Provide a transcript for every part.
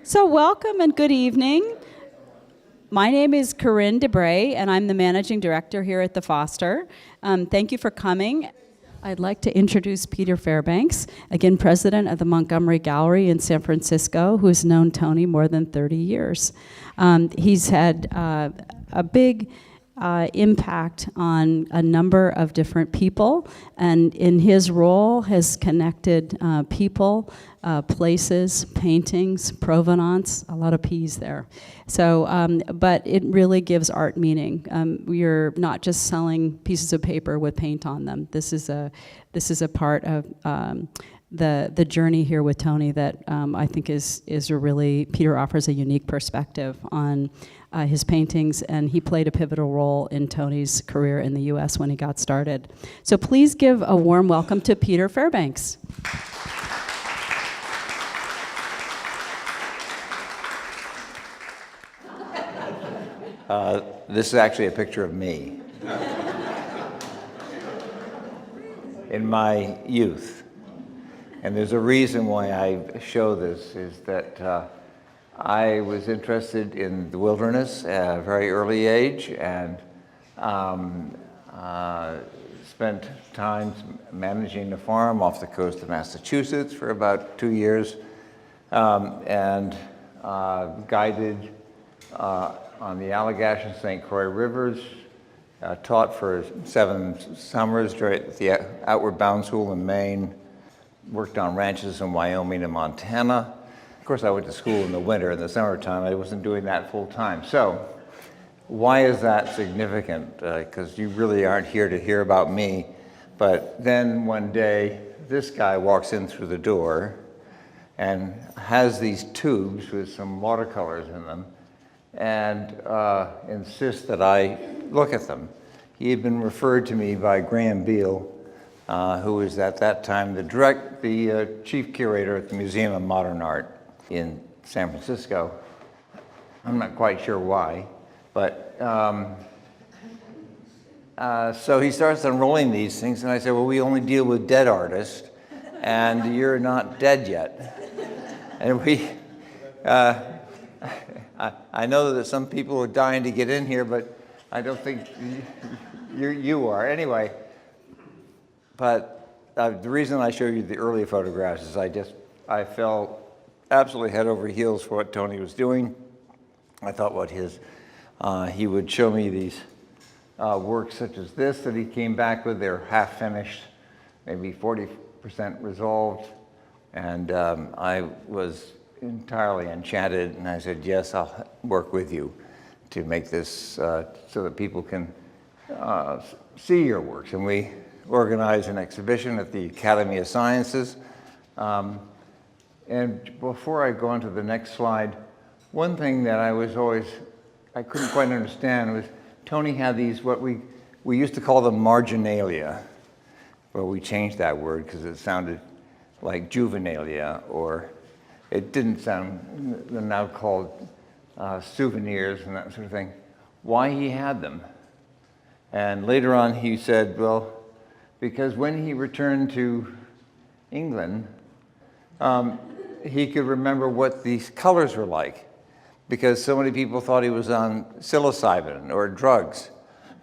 So welcome and good evening. My name is Corinne DeBray, and I'm the managing director here at the Foster. Thank you for coming. I'd like to introduce Peter Fairbanks, again, president of the Montgomery Gallery in San Francisco, who's known Tony more than 30 years. He's had a big impact on a number of different people, and in his role has connected people, places, paintings, provenance, a lot of P's there. So, but it really gives art meaning. We're not just selling pieces of paper with paint on them. This is a part of the journey here with Tony that I think is a really, Peter offers a unique perspective on his paintings, and he played a pivotal role in Tony's career in the U.S. when he got started. So please give a warm welcome to Peter Fairbanks. This is actually a picture of me in my youth. And there's a reason why I show this, is that I was interested in the wilderness at a very early age, and spent time managing a farm off the coast of Massachusetts for about 2 years, and guided on the Allagash and St. Croix rivers, taught for 7 summers during the Outward Bound School in Maine, worked on ranches in Wyoming and Montana. Of course, I went to school in the winter. In the summertime, I wasn't doing that full time. So why is that significant? Because you really aren't here to hear about me. But then one day, this guy walks in through the door and has these tubes with some watercolors in them, and insists that I look at them. He had been referred to me by Graham Beale, who was at that time the chief curator at the Museum of Modern Art in San Francisco. I'm not quite sure why, but so he starts unrolling these things, and I said, well, we only deal with dead artists, and you're not dead yet. And I know that some people are dying to get in here, but I don't think you are. Anyway, but the reason I show you the early photographs is I fell absolutely head over heels for what Tony was doing. I thought he would show me these works such as this that he came back with. They're half finished, maybe 40% resolved, and I was entirely enchanted, and I said, yes, I'll work with you to make this so that people can see your works. And we organized an exhibition at the Academy of Sciences. And before I go on to the next slide, one thing that I couldn't quite understand was Tony had these, what we used to call them marginalia. Well, we changed that word because it sounded like juvenalia, or it didn't sound, they're now called souvenirs and that sort of thing. Why he had them? And later on he said, well, because when he returned to England, he could remember what these colors were like, because so many people thought he was on psilocybin or drugs.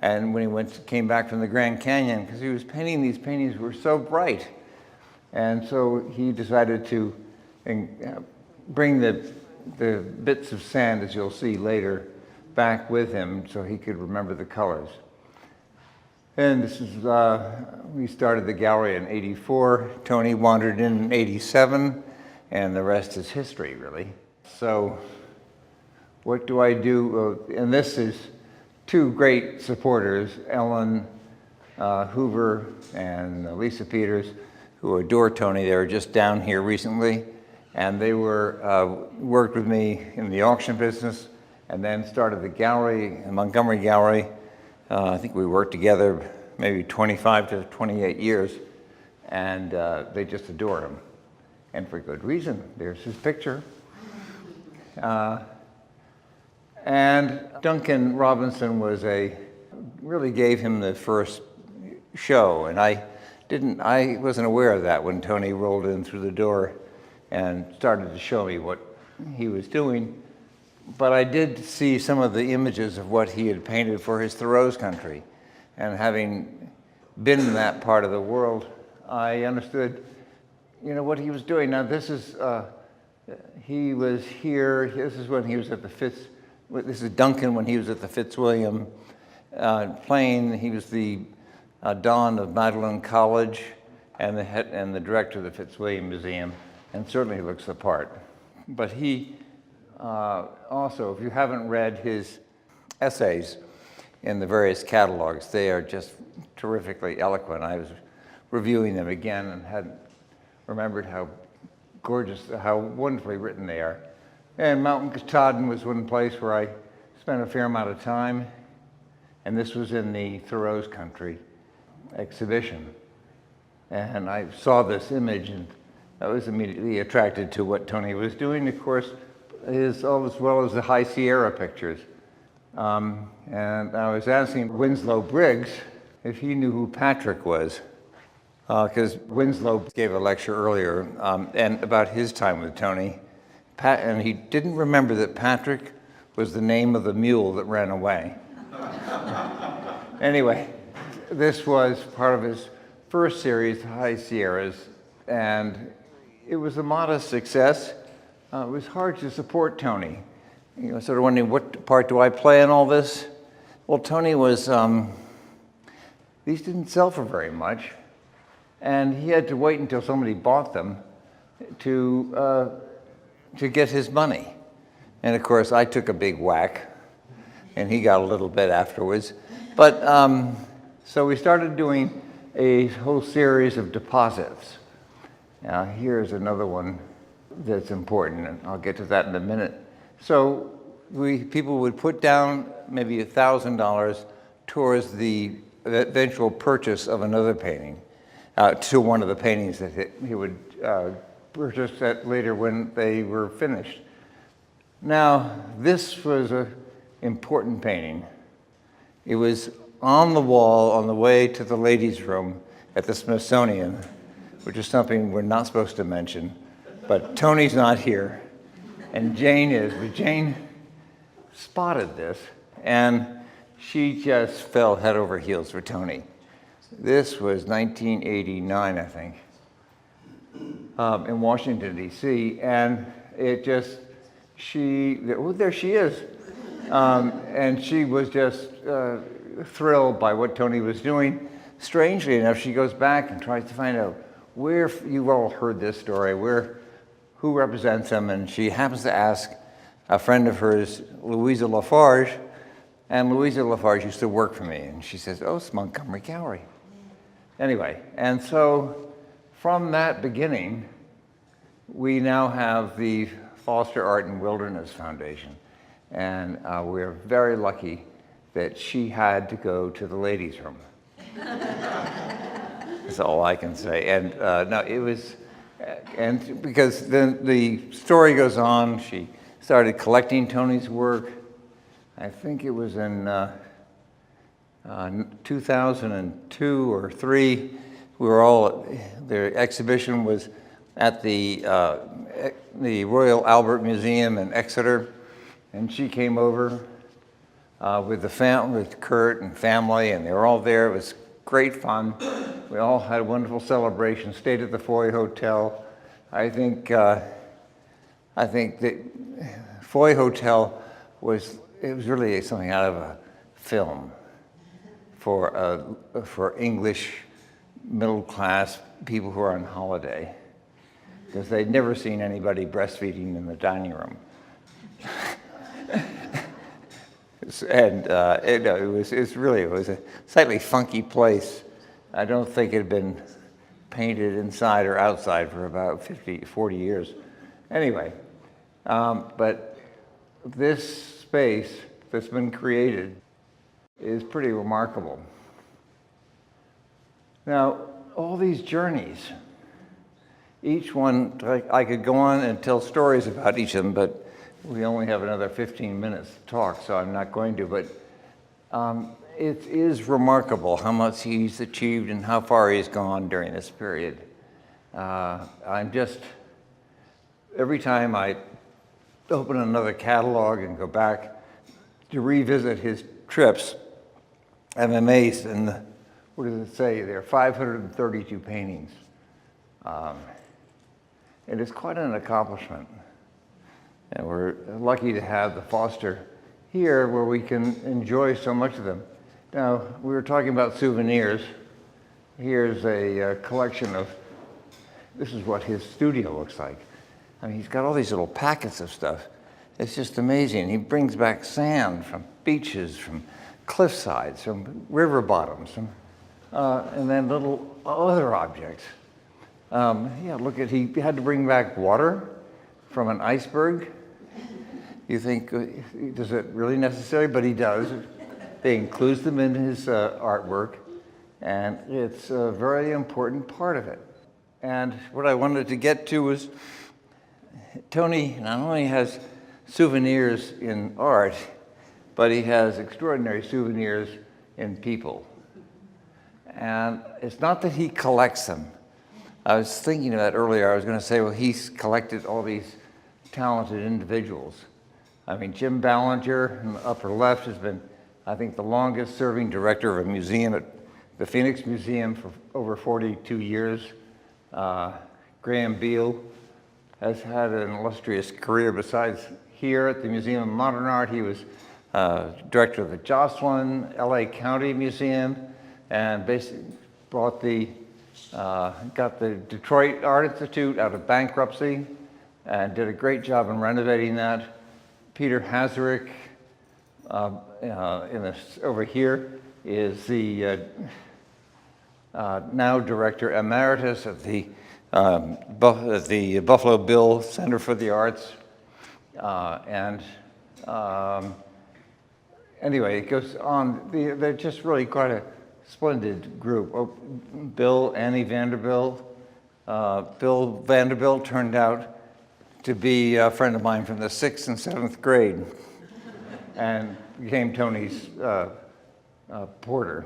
And when he came back from the Grand Canyon, because he was painting these paintings were so bright. And so he decided to bring the bits of sand, as you'll see later, back with him so he could remember the colors. And this is, we started the gallery in '84. Tony wandered in '87, and the rest is history, really. So what do I do? And this is 2 great supporters, Ellen Hoover and Lisa Peters, who adore Tony. They were just down here recently, and they worked with me in the auction business, and then started the gallery, the Montgomery Gallery. I think we worked together maybe 25 to 28 years, and they just adore him, and for good reason. There's his picture. And Duncan Robinson really gave him the first show, and I wasn't aware of that when Tony rolled in through the door and started to show me what he was doing. But I did see some of the images of what he had painted for his Thoreau's country. And having been in that part of the world, I understood, what he was doing. Now this is, he was here, this is when he was at the this is Duncan when he was at the Fitzwilliam Plain. He was the Don of Magdalen College and the director of the Fitzwilliam Museum, and certainly looks the part. But he also, if you haven't read his essays in the various catalogs, they are just terrifically eloquent. I was reviewing them again and had remembered how gorgeous, how wonderfully written they are. And Mount Katahdin was one place where I spent a fair amount of time, and this was in the Thoreau's country exhibition. And I saw this image, and I was immediately attracted to what Tony was doing, of course, as well as the High Sierra pictures. And I was asking Winslow Briggs if he knew who Patrick was, because Winslow gave a lecture earlier and about his time with Tony, and he didn't remember that Patrick was the name of the mule that ran away. Anyway, this was part of his first series, High Sierras, and it was a modest success. It was hard to support Tony. Sort of wondering, what part do I play in all this? Well, Tony was, these didn't sell for very much, and he had to wait until somebody bought them to get his money. And of course, I took a big whack, and he got a little bit afterwards. But so we started doing a whole series of deposits. Now, here's another one that's important, and I'll get to that in a minute. So people would put down maybe $1,000 towards the eventual purchase of another painting, to one of the paintings that he would purchase that later when they were finished. Now, this was an important painting. It was on the wall on the way to the ladies' room at the Smithsonian, which is something we're not supposed to mention, but Tony's not here, and Jane is, but Jane spotted this, and she just fell head over heels for Tony. This was 1989, I think, in Washington, D.C., and it just, there she is. And she was just thrilled by what Tony was doing. Strangely enough, she goes back and tries to find out where, you've all heard this story, who represents him, and she happens to ask a friend of hers, Louisa Lafarge, and Louisa Lafarge used to work for me, and she says, oh, it's Montgomery Cowery. Anyway, and so from that beginning, we now have the Foster Art and Wilderness Foundation, and we're very lucky that she had to go to the ladies' room. That's all I can say. And no, it was, and because then the story goes on, she started collecting Tony's work. I think it was in 2002 or 3. We were all, the exhibition was at the Royal Albert Museum in Exeter, and she came over with Kurt and family, and they were all there. It was great fun. We all had a wonderful celebration. Stayed at the Foy Hotel. I think the Foy Hotel was really something out of a film for English middle-class people who are on holiday, because they'd never seen anybody breastfeeding in the dining room. And it was a slightly funky place. I don't think it had been painted inside or outside for about 40 years. Anyway, but this space that's been created is pretty remarkable. Now, all these journeys, each one, I could go on and tell stories about each of them, but we only have another 15 minutes to talk, so I'm not going to, but it is remarkable how much he's achieved and how far he's gone during this period. Every time I open another catalog and go back to revisit his trips, I'm amazed. And what does it say? There are 532 paintings. It is quite an accomplishment. And we're lucky to have the Foster here where we can enjoy so much of them. Now, we were talking about souvenirs. Here's a collection of, this is what his studio looks like. I mean, he's got all these little packets of stuff. It's just amazing. He brings back sand from beaches, from cliff sides, from river bottoms, and then little other objects. Yeah, look at, he had to bring back water from an iceberg. You think, is it really necessary? But he does. He includes them in his artwork, and it's a very important part of it. And what I wanted to get to was, Tony not only has souvenirs in art, but he has extraordinary souvenirs in people. And it's not that he collects them. I was thinking of that earlier. I was going to say, well, he's collected all these talented individuals. I mean, Jim Ballinger in the upper left has been, I think, the longest serving director of a museum at the Phoenix Museum for over 42 years. Graham Beale has had an illustrious career besides here at the Museum of Modern Art. He was director of the Joslin, LA County Museum, and basically brought got the Detroit Art Institute out of bankruptcy and did a great job in renovating that. Peter Hazarick, over here, is the now director emeritus of the Buffalo Bill Center for the Arts. Anyway, it goes on. They're just really quite a splendid group. Oh, Annie Vanderbilt. Bill Vanderbilt turned out to be a friend of mine from the 6th and 7th grade and became Tony's porter.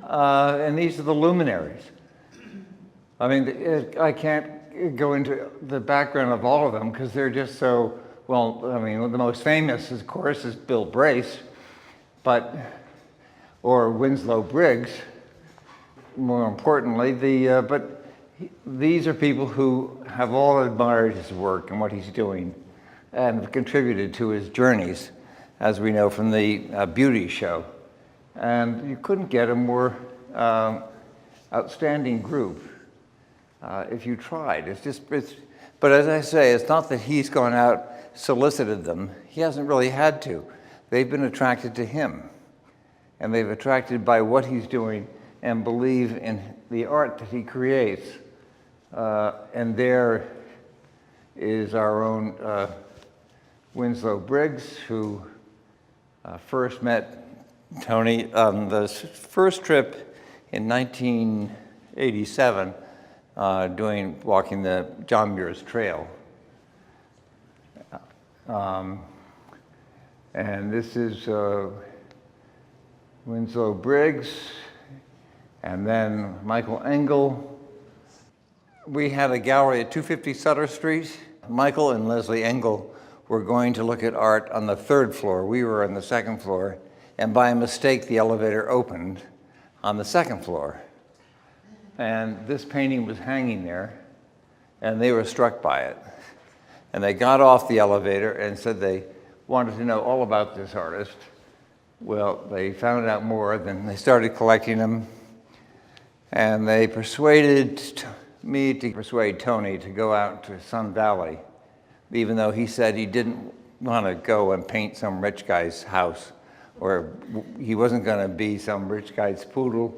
And these are the luminaries. I mean, I can't go into the background of all of them because they're just so, well, I mean, the most famous, of course, is Bill Brace, or Winslow Briggs, more importantly. These are people who have all admired his work and what he's doing and have contributed to his journeys, as we know from the beauty show. And you couldn't get a more outstanding group if you tried. But as I say, it's not that he's gone out, solicited them. He hasn't really had to. They've been attracted to him. And they've attracted by what he's doing and believe in the art that he creates. And there is our own Winslow Briggs, who first met Tony on the first trip in 1987, walking the John Muir's Trail. And this is Winslow Briggs, and then Michael Engel. We had a gallery at 250 Sutter Street. Michael and Leslie Engel were going to look at art on the 3rd floor. We were on the 2nd floor, and by mistake, the elevator opened on the 2nd floor. And this painting was hanging there, and they were struck by it. And they got off the elevator and said they wanted to know all about this artist. Well, they found out more, then they started collecting them, and they persuaded me to persuade Tony to go out to Sun Valley, even though he said he didn't want to go and paint some rich guy's house, or he wasn't going to be some rich guy's poodle.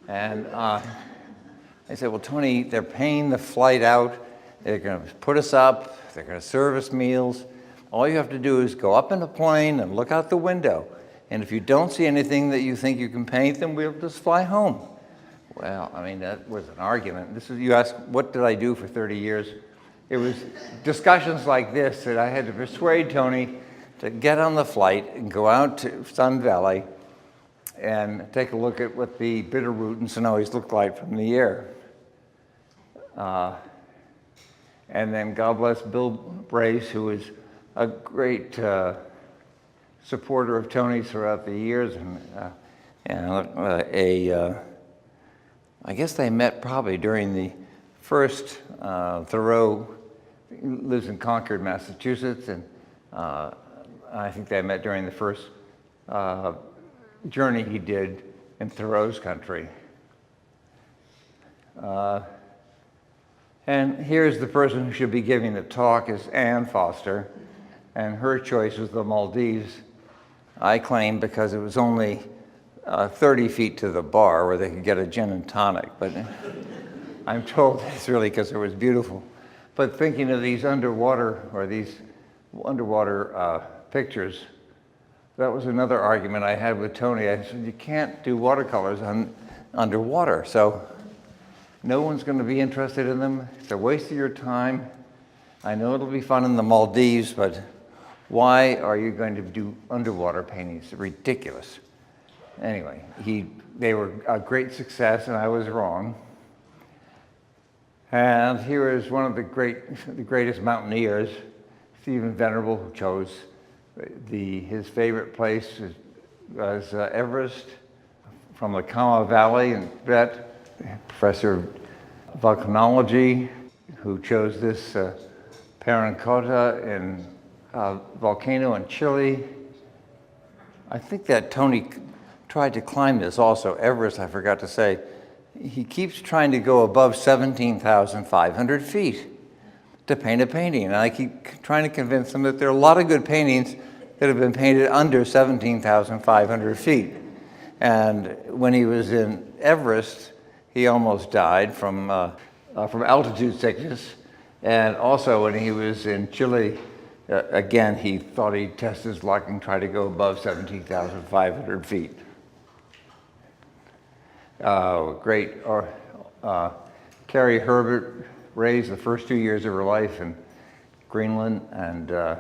And I said, well, Tony, they're paying the flight out, they're going to put us up, they're going to serve us meals. All you have to do is go up in a plane and look out the window. And if you don't see anything that you think you can paint, then we'll just fly home. Well, I mean, that was an argument. You asked, what did I do for 30 years? It was discussions like this that I had to persuade Tony to get on the flight and go out to Sun Valley and take a look at what the Bitterroot and Sonoys looked like from the air. And then God bless Bill Brace, who is a great supporter of Tony's throughout the years, I guess they met probably during the first Thoreau lives in Concord, Massachusetts, and I think they met during the first journey he did in Thoreau's country. And here's the person who should be giving the talk is Ann Foster, and her choice was the Maldives. I claim because it was only 30 feet to the bar where they could get a gin and tonic, but I'm told it's really because it was beautiful. But thinking of these underwater pictures, that was another argument I had with Tony. I said, you can't do watercolors underwater, so no one's going to be interested in them. It's a waste of your time. I know it'll be fun in the Maldives, but why are you going to do underwater paintings? It's ridiculous. Anyway, they were a great success, and I was wrong. And here is one of the greatest mountaineers, Stephen Venerable, who chose his favorite place was Everest, from the Kama Valley in Tibet. Professor of volcanology, who chose this Parinacota in volcano in Chile. I think that Tony tried to climb this also. Everest, I forgot to say. He keeps trying to go above 17,500 feet to paint a painting. And I keep trying to convince him that there are a lot of good paintings that have been painted under 17,500 feet. And when he was in Everest, he almost died from altitude sickness. And also when he was in Chile, again, he thought he'd test his luck and try to go above 17,500 feet. Great. Carrie Herbert raised the first 2 years of her life in Greenland, and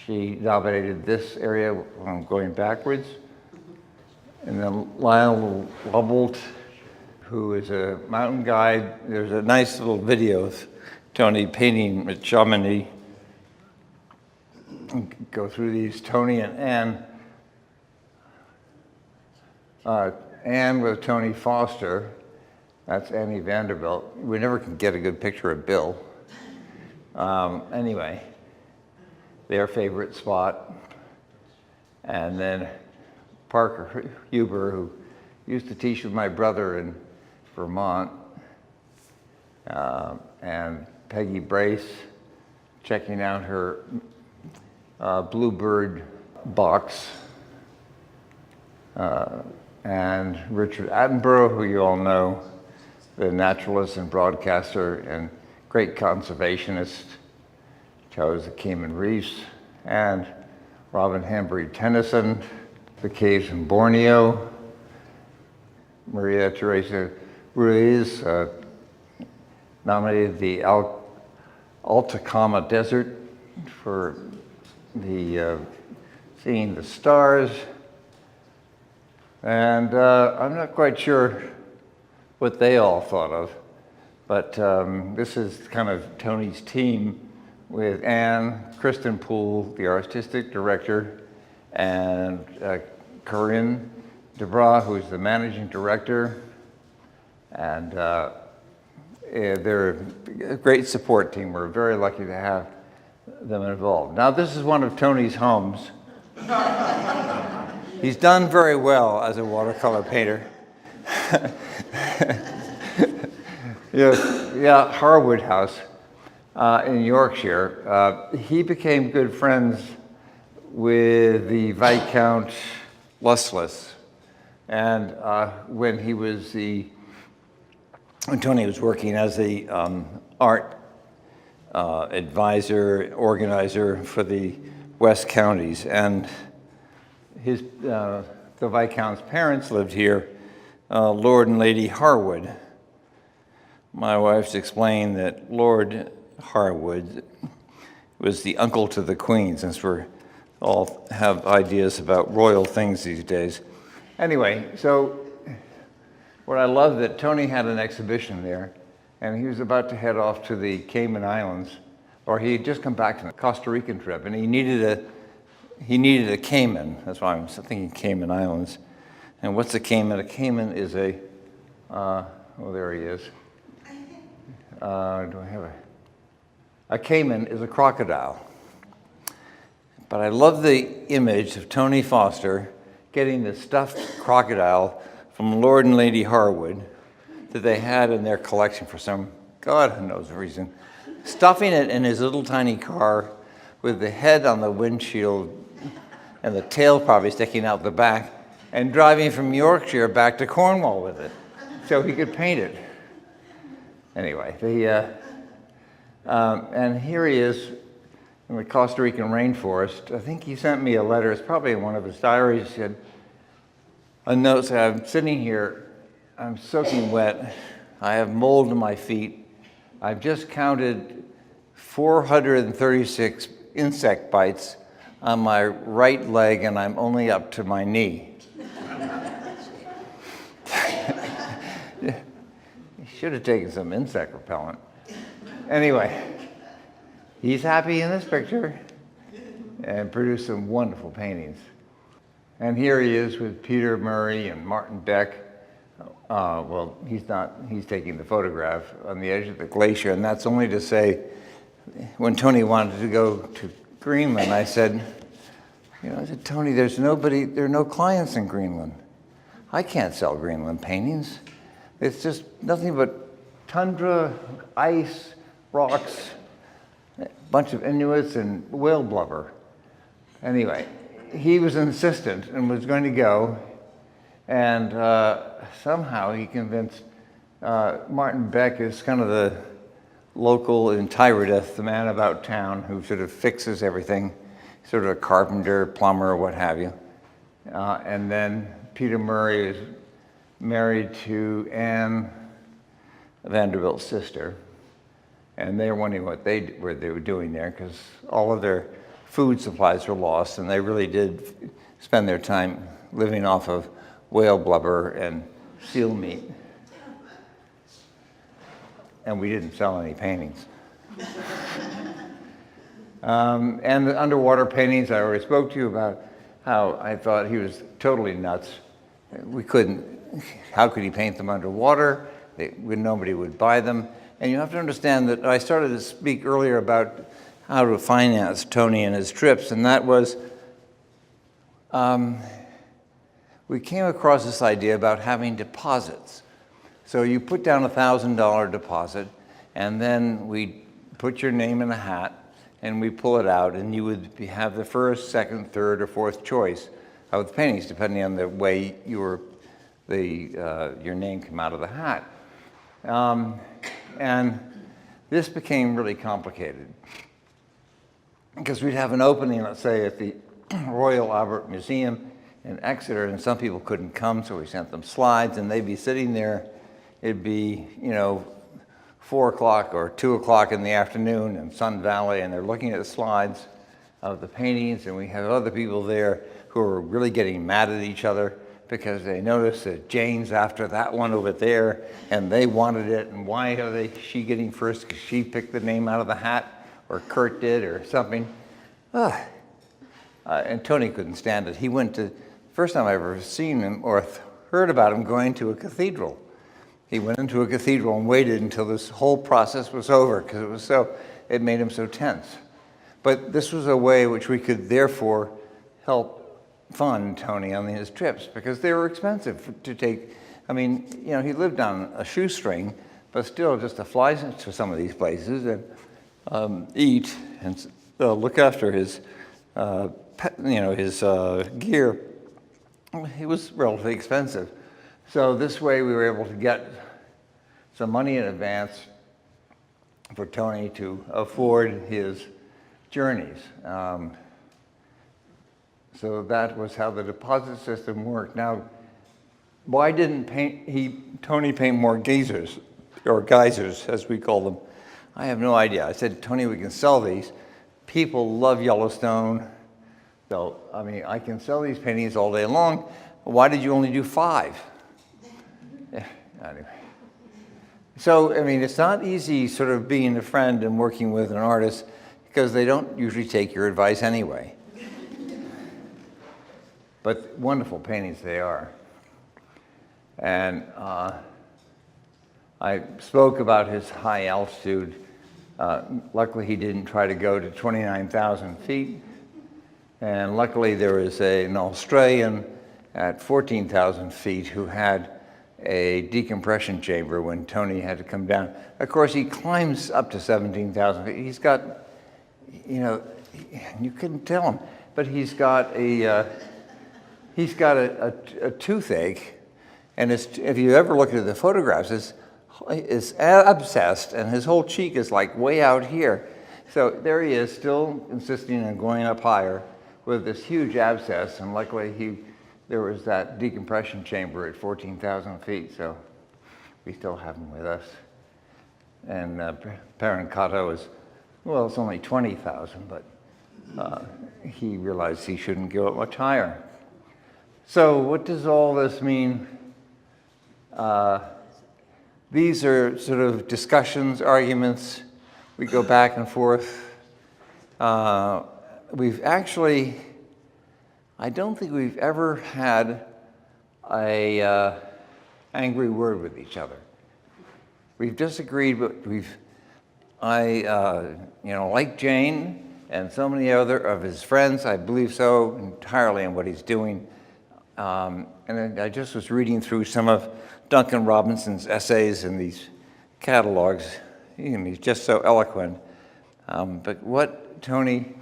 she dominated this area when going backwards. And then Lionel Lobolt, who is a mountain guide. There's a nice little video of Tony painting at Chamonix. Go through these. Tony and Ann. Ann with Tony Foster. That's Annie Vanderbilt. We never can get a good picture of Bill. Anyway, their favorite spot. And then Parker Huber, who used to teach with my brother in Vermont, and Peggy Brace, checking out her bluebird box, and Richard Attenborough, who you all know, the naturalist and broadcaster and great conservationist, chose the Cayman Reefs, and Robin Hambry-Tennyson, the caves in Borneo. Maria Teresa Ruiz nominated the Atacama Desert for the seeing the stars. And I'm not quite sure what they all thought of, but this is kind of Tony's team with Anne, Kristen Poole, the artistic director, and Corinne DeBras, who's the managing director. And they're a great support team. We're very lucky to have them involved. Now, this is one of Tony's homes. He's done very well as a watercolor painter. Yeah, Harwood House in Yorkshire. He became good friends with the Viscount Lustless. And when Tony was working as the art advisor, organizer for the West Counties, and the Viscount's parents lived here, Lord and Lady Harwood. My wife's explained that Lord Harwood was the uncle to the Queen, since we all have ideas about royal things these days. Anyway, so what I love that Tony had an exhibition there, and he was about to head off to the Cayman Islands, or he had just come back from a Costa Rican trip, and he needed a Cayman. That's why I'm thinking Cayman Islands. And what's a Cayman? A Cayman is oh, there he is. Do I have a Cayman is a crocodile. But I love the image of Tony Foster getting the stuffed crocodile from Lord and Lady Harwood that they had in their collection for some God knows reason, stuffing it in his little tiny car with the head on the windshield and the tail probably sticking out the back, and driving from Yorkshire back to Cornwall with it so he could paint it. Anyway, and here he is in the Costa Rican rainforest. I think he sent me a letter. It's probably in one of his diaries. He said, a note said, I'm sitting here, I'm soaking wet, I have mold in my feet. I've just counted 436 insect bites on my right leg, and I'm only up to my knee. You should have taken some insect repellent. Anyway, he's happy in this picture and produced some wonderful paintings. And here he is with Peter Murray and Martin Beck. Well, he's taking the photograph on the edge of the glacier, and that's only to say, when Tony wanted to go to Greenland, I said, Tony, there are no clients in Greenland. I can't sell Greenland paintings. It's just nothing but tundra, ice, rocks, a bunch of Inuits and whale blubber. Anyway, he was insistent and was going to go, and somehow he convinced Martin Beck is kind of the local in Tyredith, the man about town who sort of fixes everything, sort of a carpenter, plumber, what have you. And then Peter Murray is married to Anne Vanderbilt's sister, and they were wondering what they were doing there because all of their food supplies were lost, and they really did spend their time living off of whale blubber and seal meat. And we didn't sell any paintings. And the underwater paintings, I already spoke to you about how I thought he was totally nuts. How could he paint them underwater? Nobody would buy them. And you have to understand that I started to speak earlier about how to finance Tony and his trips, and that was, we came across this idea about having deposits. So you put down a $1,000 deposit, and then we put your name in a hat, and we pull it out, and you would have the first, second, third, or fourth choice of the paintings, depending on the way your name came out of the hat. And this became really complicated because we'd have an opening, let's say, at the Royal Albert Museum in Exeter, and some people couldn't come, so we sent them slides, and they'd be sitting there. It'd be, 4 o'clock or 2 o'clock in the afternoon in Sun Valley, and they're looking at the slides of the paintings, and we have other people there who are really getting mad at each other because they noticed that Jane's after that one over there, and they wanted it, and why she getting first because she picked the name out of the hat, or Kurt did, or something. And Tony couldn't stand it. He went to, first time I ever seen him or heard about him going to a cathedral. He went into a cathedral and waited until this whole process was over because it made him so tense. But this was a way which we could therefore help fund Tony on his trips because they were expensive to take. I mean, he lived on a shoestring, but still just to fly to some of these places and eat and look after his, his gear. It was relatively expensive. So this way we were able to get some money in advance for Tony to afford his journeys. So that was how the deposit system worked. Now, why didn't Tony paint more geysers, or geysers as we call them? I have no idea. I said, Tony, we can sell these. People love Yellowstone. So, I can sell these paintings all day long. Why did you only do 5? Yeah, anyway. So, I mean, it's not easy sort of being a friend and working with an artist because they don't usually take your advice anyway. But wonderful paintings they are. And I spoke about his high altitude. Luckily, he didn't try to go to 29,000 feet. And luckily, there was an Australian at 14,000 feet who had a decompression chamber when Tony had to come down. Of course, he climbs up to 17,000 feet. He's got, you know, you couldn't tell him, but he's got a toothache, and if you ever look at the photographs, it's abscessed, and his whole cheek is like way out here. So there he is, still insisting on going up higher with this huge abscess, and luckily there was that decompression chamber at 14,000 feet, so we still have him with us. And Parancato is, well, it's only 20,000, but he realized he shouldn't go up much higher. So what does all this mean? These are sort of discussions, arguments. We go back and forth. We've actually, I don't think we've ever had a angry word with each other. We've disagreed, but like Jane and so many other of his friends, I believe so entirely in what he's doing. And I just was reading through some of Duncan Robinson's essays in these catalogs. He's just so eloquent. But what Tony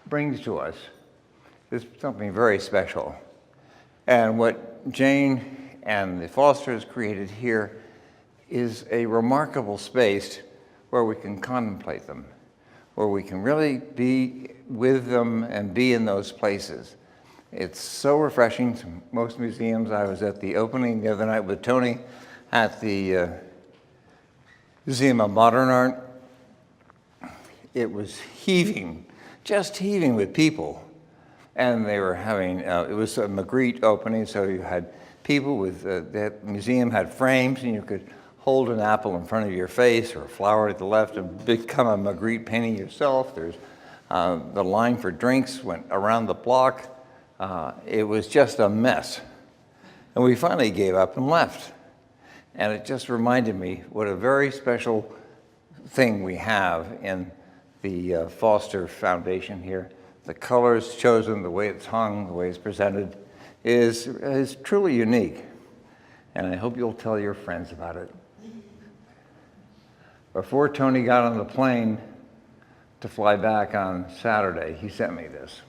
brings to us is something very special. And what Jane and the Fosters created here is a remarkable space where we can contemplate them, where we can really be with them and be in those places. It's so refreshing to most museums. I was at the opening the other night with Tony at the Museum of Modern Art. It was heaving, just heaving with people. And they were having, it was a Magritte opening, so you had people with, that museum had frames, and you could hold an apple in front of your face or a flower at the left and become a Magritte painting yourself. There's the line for drinks went around the block. It was just a mess. And we finally gave up and left. And it just reminded me what a very special thing we have in the Foster Foundation here. The colors chosen, the way it's hung, the way it's presented is truly unique. And I hope you'll tell your friends about it. Before Tony got on the plane to fly back on Saturday, he sent me this.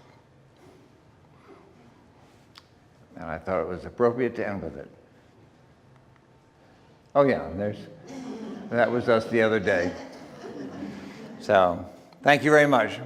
And I thought it was appropriate to end with it. Oh yeah, that was us the other day. So, thank you very much.